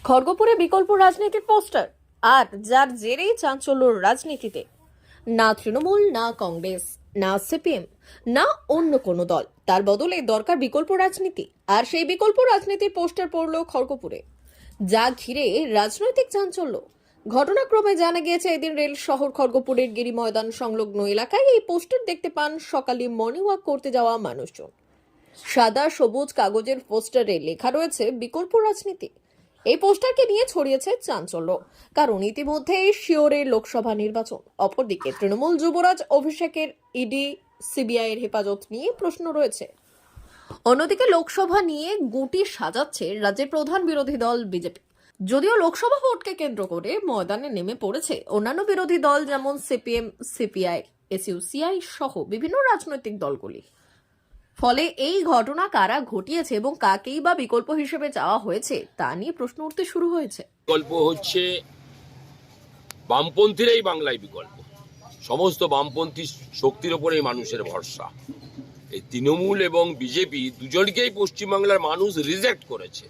খড়গপুরে বিকল্প রাজনীতির পোস্টার, আর যার জেরেই চাঞ্চল্য রাজনীতিতে। না তৃণমূল, না কংগ্রেস, না সিপিএম, না অন্য কোনো দল, তার বদলে দরকার বিকল্প রাজনীতি। আর সেই বিকল্প রাজনীতির পোস্টার পড়ল খড়গপুরে, যা ঘিরে রাজনৈতিক চাঞ্চল্য। ঘটনাক্রমে জানা গিয়েছে, এদিন রেল শহর খড়গপুরের গিরি ময়দান সংলগ্ন এলাকায় এই পোস্টার দেখতে পান সকালে মর্নিং ওয়াক করতে যাওয়া মানুষজন। সাদা সবুজ কাগজের পোস্টারে লেখা রয়েছে বিকল্প রাজনীতি। এই পোস্টারকে নিয়ে ছড়িয়েছে চাঞ্চল্য, কারণ ইতিমধ্যে শিওরে লোকসভা নির্বাচন। অপরদিকে তৃণমূল যুবরাজ অভিষেকের ইডি সিবিআই এর হেফাজত নিয়ে প্রশ্ন রয়েছে। অন্যদিকে লোকসভা নিয়ে গুটি সাজাচ্ছে রাজ্যের প্রধান বিরোধী দল বিজেপি। যদিও লোকসভা ভোটকে কেন্দ্র করে ময়দানে নেমে পড়েছে অন্যান্য বিরোধী দল, যেমন সিপিএম, সিপিআই, এসইউসিআই সহ বিভিন্ন রাজনৈতিক দলগুলি। ফলে এই ঘটনা কারা ঘটিয়েছে এবং কাকেই বা বিকল্প হিসেবে চাওয়া হয়েছে তা নিয়ে প্রশ্ন উঠতে শুরু হয়েছে। বিকল্প হচ্ছে বামপন্থীরাই বাংলায় বিকল্প। সমস্ত বামপন্থী শক্তির ওপরেই মানুষের ভরসা। এই তৃণমূল এবং বিজেপি দুজনকেই পশ্চিমবাংলার মানুষ রিজেক্ট করেছে।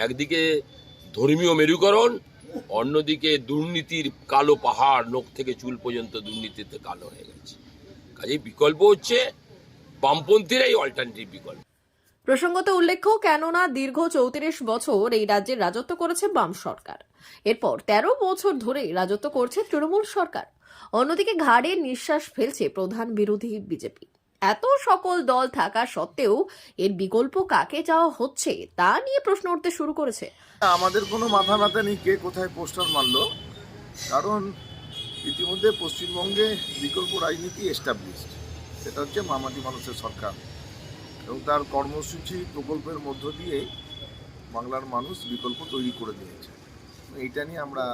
একদিকে ধর্মীয় মেরুকরণ, অন্যদিকে দুর্নীতির কালো পাহাড়, নখ থেকে চুল পর্যন্ত দুর্নীতিতে কালো হয়ে গেছে। কাজেই বিকল্প হচ্ছে বামপন্থীরাই অল্টারনেটিভ বিকল্প। প্রসঙ্গত উল্লেখ্য, কেননা দীর্ঘ 34 বছর এই রাজ্যে রাজত্ব করেছে বাম সরকার। এরপর 13 বছর ধরে রাজত্ব করছে তৃণমূল সরকার। অন্যদিকে ঘাড়ে নিঃশ্বাস ফেলছে প্রধান বিরোধী বিজেপি। এত সকল দল থাকা সত্ত্বেও এর বিকল্প কাকে চাওয়া হচ্ছে তা নিয়ে প্রশ্ন উঠতে শুরু করেছে। আমাদের কোনো মাথা ব্যথা নেই কে কোথায় পোস্টার মারলো, কারণ ইতিমধ্যে পশ্চিমবঙ্গে বিকল্প রাজনীতি এস্টাবলিশড। সেটা হচ্ছে মামাটি মানুষের সরকার এবং তার কর্মসূচি প্রকল্পের মধ্য দিয়ে বাংলার মানুষ বিকল্প তৈরি করে দিয়েছে। এইটা নিয়ে আমরা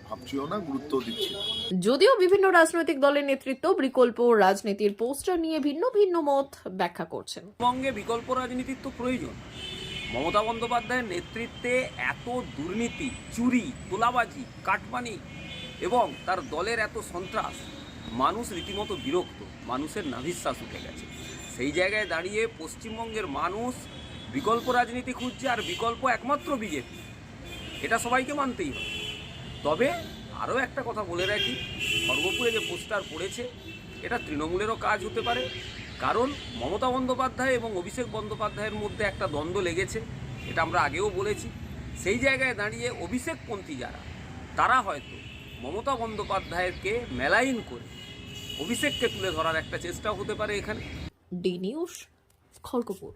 ভাবছিও না, গুরুত্ব দিচ্ছি না। যদিও বিভিন্ন রাজনৈতিক দলের নেতৃত্ব বিকল্প রাজনীতির পোস্টার নিয়ে ভিন্ন ভিন্ন মত ব্যাখ্যা করছেন। পশ্চিমবঙ্গে বিকল্প রাজনীতির তো প্রয়োজন। মমতা বন্দ্যোপাধ্যায়ের নেতৃত্বে এত দুর্নীতি, চুরি, তোলাবাজি, কাটমানি এবং তার দলের এত সন্ত্রাস, মানুষ রীতিমতো বিরক্ত, মানুষের নাভিশ্বাস উঠে গেছে। সেই জায়গায় দাঁড়িয়ে পশ্চিমবঙ্গের মানুষ বিকল্প রাজনীতি খুঁজছে, আর বিকল্প একমাত্র বিজেপি। এটা সবাইকে মানতেই হবে। তবে আরও একটা কথা বলে রাখি, খড়গপুরে যে পোস্টার পড়েছে এটা তৃণমূলেরও কাজ হতে পারে, কারণ মমতা বন্দ্যোপাধ্যায় এবং অভিষেক বন্দ্যোপাধ্যায়ের মধ্যে একটা দ্বন্দ্ব লেগেছে, এটা আমরা আগেও বলেছি। সেই জায়গায় দাঁড়িয়ে অভিষেকপন্থী যারা, তারা হয়তো মমতা বন্দ্যোপাধ্যায়কে মেলাইন করে অভিষেককে তুলে ধরার একটা চেষ্টাও হতে পারে এখানে। D news, Kharagpur.